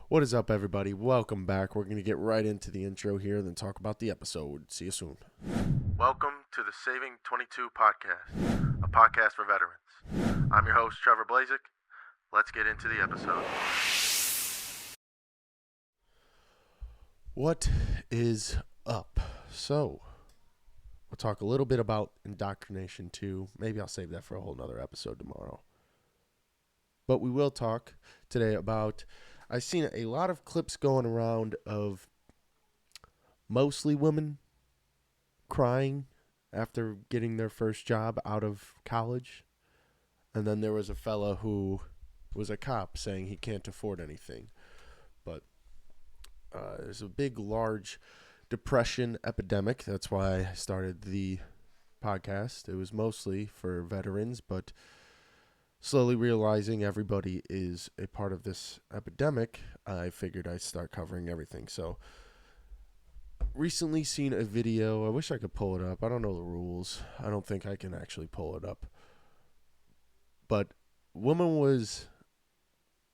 What is up, everybody? Welcome back. We're going to get right into the intro here and then talk about the episode. See you soon. Welcome to the Saving 22 podcast, a podcast for veterans. I'm your host, Trevor Blazik. Let's get into the episode. What is up? So, we'll talk a little bit about indoctrination too. Maybe I'll save that for a whole nother episode tomorrow. But we will talk today about, I've seen a lot of clips going around of mostly women crying after getting their first job out of college. And then there was a fella who was a cop saying he can't afford anything. But there's a big, large depression epidemic. That's why I started the podcast. It was mostly for veterans, but slowly realizing everybody is a part of this epidemic, I figured I'd start covering everything. So, recently seen a video. I wish I could pull it up. I don't know the rules. I don't think I can actually pull it up. But woman was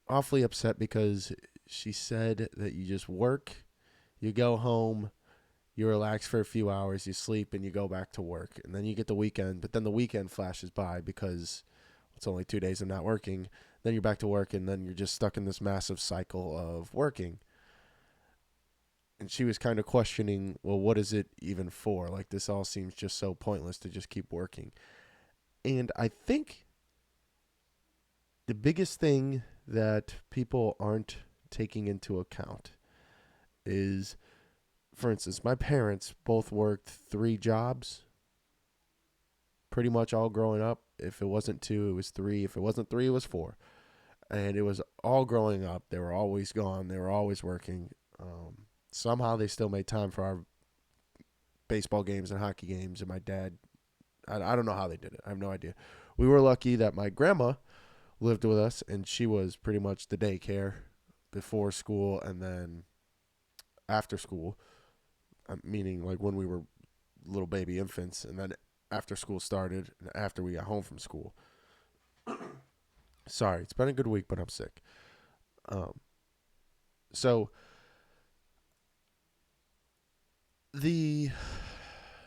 awfully upset because she said that you just work, you go home, you relax for a few hours, you sleep, and you go back to work. And then you get the weekend, but then the weekend flashes by because it's only 2 days of not working. Then you're back to work, and then you're just stuck in this massive cycle of working. And she was kind of questioning, well, what is it even for? Like, this all seems just so pointless to just keep working. And I think the biggest thing that people aren't taking into account is, for instance, my parents both worked 3 jobs pretty much all growing up. If it wasn't 2, it was 3. If it wasn't 3, it was 4. And it was all growing up. They were always gone. They were always working. Somehow they still made time for our baseball games and hockey games. And my dad, I don't know how they did it. I have no idea. We were lucky that my grandma lived with us, and she was pretty much the daycare before school and then after school, meaning like when we were little baby infants, and then after school started and after we got home from school. Sorry, it's been a good week, but I'm sick. So the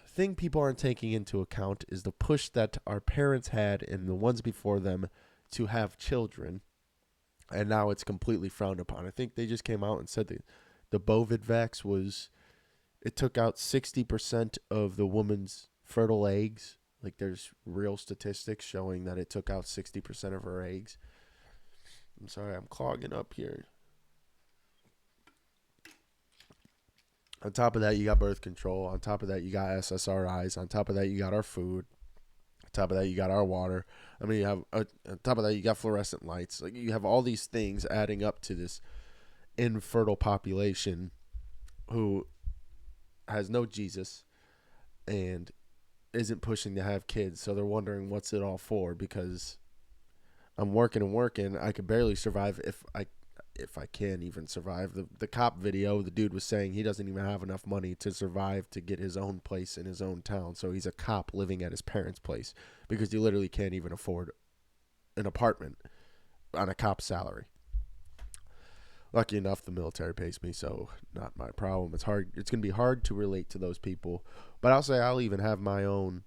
thing people aren't taking into account is the push that our parents had and the ones before them to have children, and now it's completely frowned upon. I think they just came out and said that the Bovid vax it took out 60% of the woman's fertile eggs. Like, there's real statistics showing that it took out 60% of her eggs. I'm sorry, I'm clogging up here. On top of that, you got birth control. On top of that, you got SSRIs. On top of that, you got our food. On top of that, you got our water. I mean, you have on top of that, you got fluorescent lights. Like, you have all these things adding up to this infertile population who has no Jesus and isn't pushing to have kids. So they're wondering what's it all for, because I'm working and working. I could barely survive if I can even survive. The cop video, the dude was saying he doesn't even have enough money to survive to get his own place in his own town. So he's a cop living at his parents' place because he literally can't even afford an apartment on a cop's salary. Lucky enough, the military pays me, so not my problem. It's hard. It's going to be hard to relate to those people. But I'll say I'll even have my own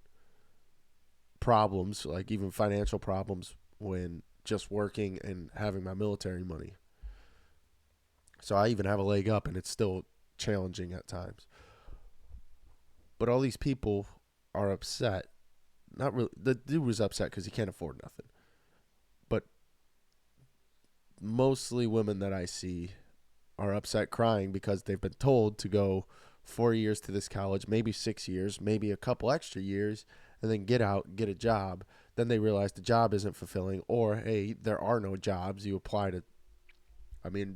problems, like even financial problems, when just working and having my military money. So I even have a leg up, and it's still challenging at times. But all these people are upset. Not really. The dude was upset because he can't afford nothing. But mostly women that I see are upset, crying because they've been told to go 4 years to this college, maybe 6 years, maybe a couple extra years, and then get out, get a job. Then they realize the job isn't fulfilling, or, hey, there are no jobs. You apply to,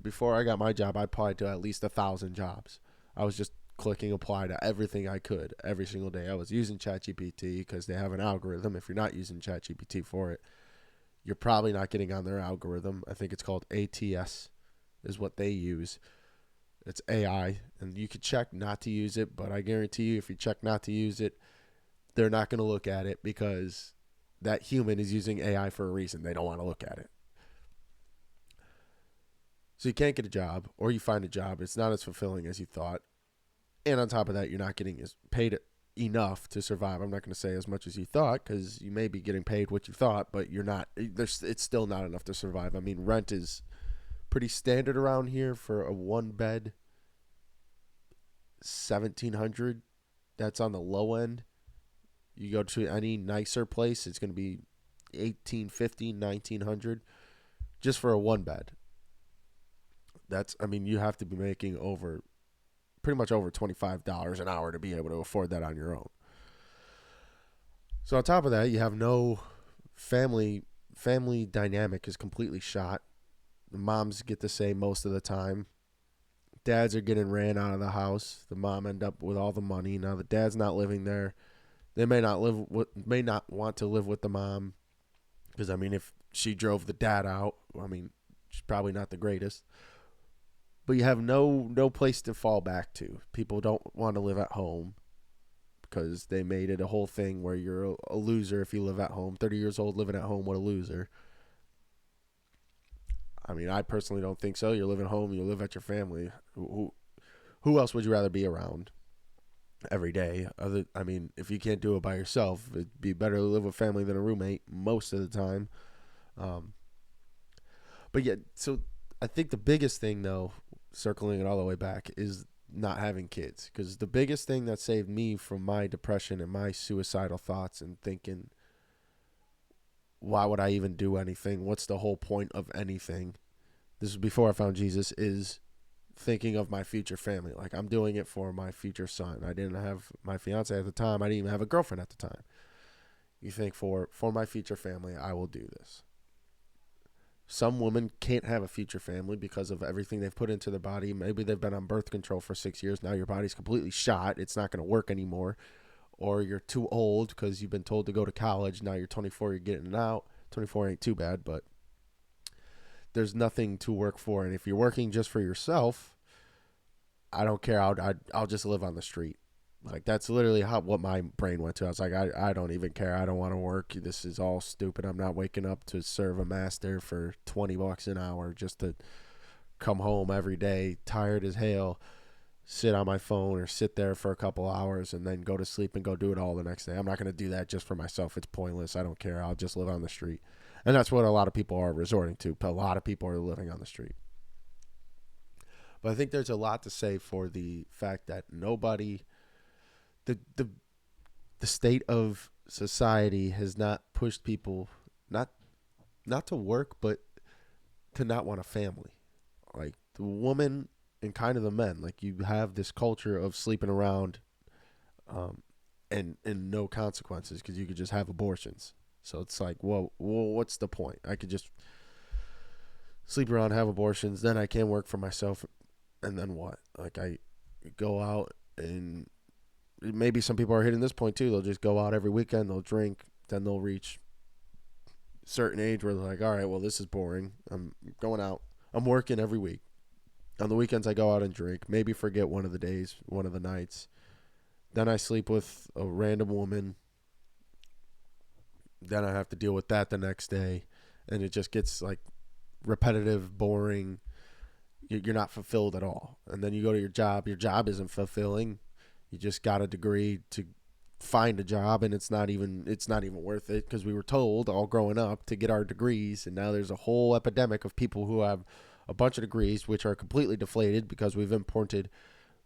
before I got my job, I applied to at least 1,000 jobs. I was just clicking apply to everything I could every single day. I was using ChatGPT because they have an algorithm. If you're not using ChatGPT for it, you're probably not getting on their algorithm. I think it's called ATS is what they use. It's AI, and you could check not to use it, but I guarantee you if you check not to use it, they're not going to look at it because that human is using AI for a reason. They don't want to look at it. So you can't get a job, or you find a job, it's not as fulfilling as you thought. And on top of that, you're not getting as paid enough to survive. I'm not going to say as much as you thought, because you may be getting paid what you thought, but you're not. It's still not enough to survive. I mean, rent is pretty standard around here for a one bed, 1,700. That's on the low end. You go to any nicer place, it's going to be 1,850, 1,900 just for a one bed. You have to be making pretty much over $25 an hour to be able to afford that on your own. So on top of that, you have no family dynamic is completely shot. The moms get to say most of the time. Dads are getting ran out of the house. The mom end up with all the money. Now the dad's not living there. They may not want to live with the mom, because if she drove the dad out, she's probably not the greatest. But you have no place to fall back to. People don't want to live at home because they made it a whole thing where you're a loser if you live at home. 30 years old living at home, what a loser. I personally don't think so. You're living home, you live at your family. Who else would you rather be around every day? If you can't do it by yourself, it'd be better to live with family than a roommate most of the time. But yeah, so I think the biggest thing, though, circling it all the way back, is not having kids. Because the biggest thing that saved me from my depression and my suicidal thoughts and thinking, why would I even do anything? What's the whole point of anything? This is before I found Jesus, is thinking of my future family. Like, I'm doing it for my future son. I didn't have my fiance at the time. I didn't even have a girlfriend at the time. You think, for my future family, I will do this. Some women can't have a future family because of everything they've put into their body. Maybe they've been on birth control for 6 years. Now your body's completely shot. It's not going to work anymore. Or you're too old because you've been told to go to college. Now you're 24, you're getting out. 24 ain't too bad, but there's nothing to work for. And if you're working just for yourself, I don't care. I'll just live on the street. Like, that's literally what my brain went to. I was like, I don't even care. I don't want to work. This is all stupid. I'm not waking up to serve a master for $20 an hour just to come home every day, tired as hell, sit on my phone or sit there for a couple hours and then go to sleep and go do it all the next day. I'm not going to do that just for myself. It's pointless. I don't care. I'll just live on the street. And that's what a lot of people are resorting to. A lot of people are living on the street. But I think there's a lot to say for the fact that nobody... The state of society has not pushed people not to work, but to not want a family. Like, the woman and kind of the men, like, you have this culture of sleeping around and no consequences because you could just have abortions. So it's like, well, what's the point? I could just sleep around, have abortions, then I can't work for myself, and then what? Like, I go out, and maybe some people are hitting this point too. They'll just go out every weekend, they'll drink, then they'll reach a certain age where they're like, all right, well, this is boring. I'm going out. I'm working every week. On the weekends, I go out and drink, maybe forget one of the days, one of the nights. Then I sleep with a random woman. Then I have to deal with that the next day. And it just gets like repetitive, boring. You're not fulfilled at all. And then you go to your job. Your job isn't fulfilling. You just got a degree to find a job, and it's not even worth it, because we were told all growing up to get our degrees, and now there's a whole epidemic of people who have a bunch of degrees which are completely deflated because we've imported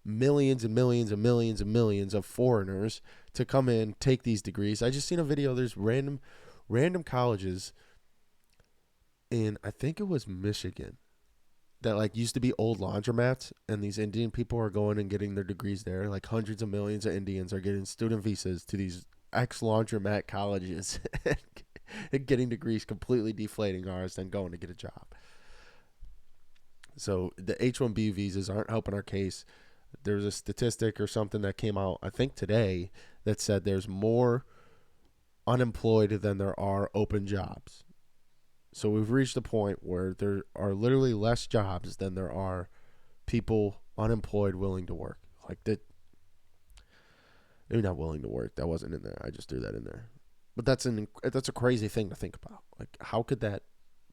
millions and millions and millions and millions of foreigners to come in, take these degrees. I just seen a video. There's random colleges in, I think it was Michigan, that like used to be old laundromats, and these Indian people are going and getting their degrees there. Like, hundreds of millions of Indians are getting student visas to these ex-laundromat colleges and getting degrees, completely deflating ours, then going to get a job. So the H-1B visas aren't helping our case. There's a statistic or something that came out, I think today, that said there's more unemployed than there are open jobs. So we've reached a point where there are literally less jobs than there are people unemployed willing to work. Like, that, maybe not willing to work. That wasn't in there. I just threw that in there. But that's a crazy thing to think about. Like, how could that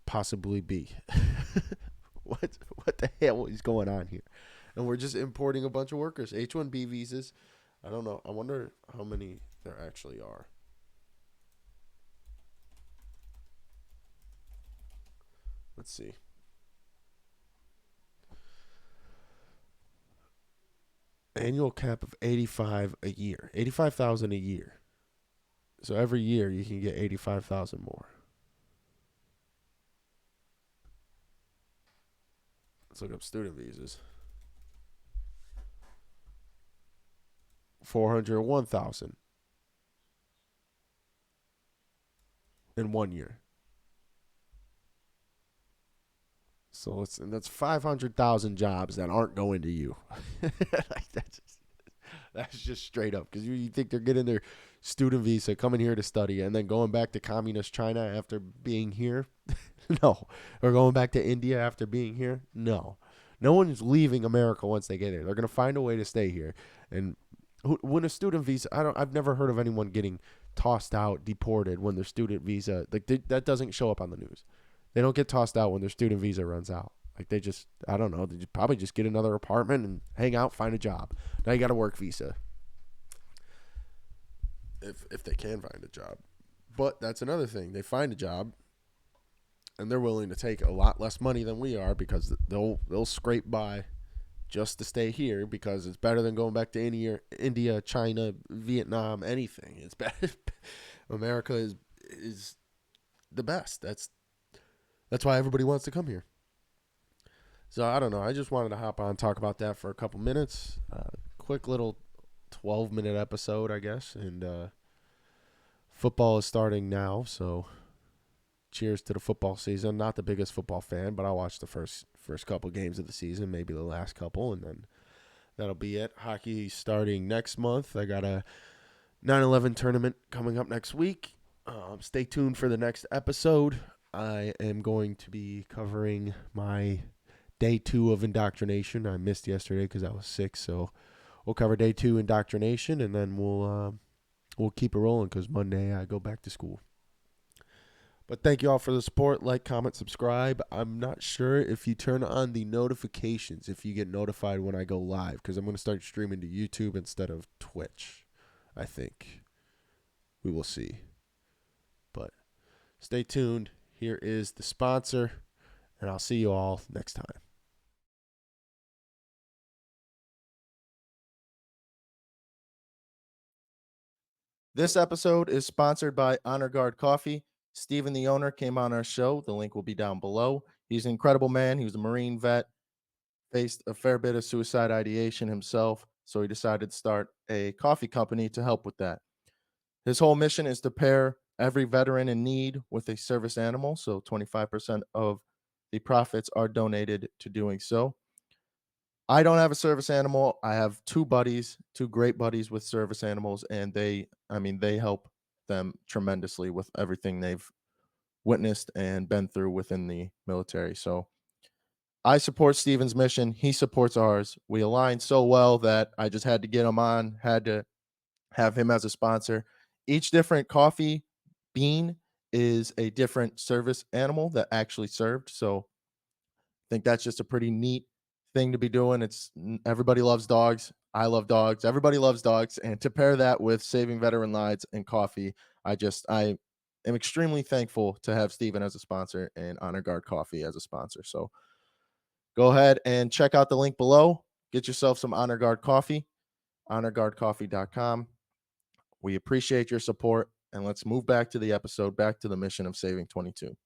possibly be? what the hell is going on here? And we're just importing a bunch of workers. H-1B visas. I don't know. I wonder how many there actually are. Let's see. Annual cap of 85 a year. 85,000 a year. So every year you can get 85,000 more. Let's look up student visas. 401,000 in 1 year. So that's 500,000 jobs that aren't going to you. Like that's just straight up, because you think they're getting their student visa, coming here to study, and then going back to communist China after being here? No. Or going back to India after being here? No. No one's leaving America once they get here. They're going to find a way to stay here. And when a student visa, I've never heard of anyone getting tossed out, deported when their student visa, like that doesn't show up on the news. They don't get tossed out when their student visa runs out. Like they just, I don't know, they probably just get another apartment and hang out, find a job. Now you got a work visa. If they can find a job. But that's another thing. They find a job and they're willing to take a lot less money than we are, because they'll scrape by just to stay here, because it's better than going back to India, China, Vietnam, anything. It's better. America is the best. That's why everybody wants to come here. So I don't know. I just wanted to hop on, talk about that for a couple minutes. Quick little 12-minute episode, I guess. And football is starting now, so cheers to the football season. Not the biggest football fan, but I'll watch the first couple games of the season, maybe the last couple, and then that'll be it. Hockey starting next month. I got a 9/11 tournament coming up next week. Stay tuned for the next episode. I am going to be covering my day 2 of indoctrination. I missed yesterday because I was sick, so we'll cover day 2 indoctrination, and then we'll keep it rolling, because Monday I go back to school. But thank you all for the support. Like, comment, subscribe. I'm not sure if you turn on the notifications, if you get notified when I go live, because I'm going to start streaming to YouTube instead of Twitch, I think. We will see. But stay tuned. Here is the sponsor, and I'll see you all next time. This episode is sponsored by Honor Guard Coffee. Steven, the owner, came on our show. The link will be down below. He's an incredible man. He was a Marine vet, faced a fair bit of suicide ideation himself, so he decided to start a coffee company to help with that. His whole mission is to pair every veteran in need with a service animal, so 25% of the profits are donated to doing so. I don't have a service animal. I have two great buddies with service animals, and they help them tremendously with everything they've witnessed and been through within the military. So I support Steven's mission. He supports ours. We align so well that I just had to get him on, had to have him as a sponsor. Each different coffee bean is a different service animal that actually served. So I think that's just a pretty neat thing to be doing. Everybody loves dogs. I love dogs. Everybody loves dogs. And to pair that with saving veteran lives and coffee, I am extremely thankful to have Steven as a sponsor and Honor Guard Coffee as a sponsor. So go ahead and check out the link below. Get yourself some Honor Guard Coffee, honorguardcoffee.com. We appreciate your support, and let's move back to the episode, back to the mission of saving 22.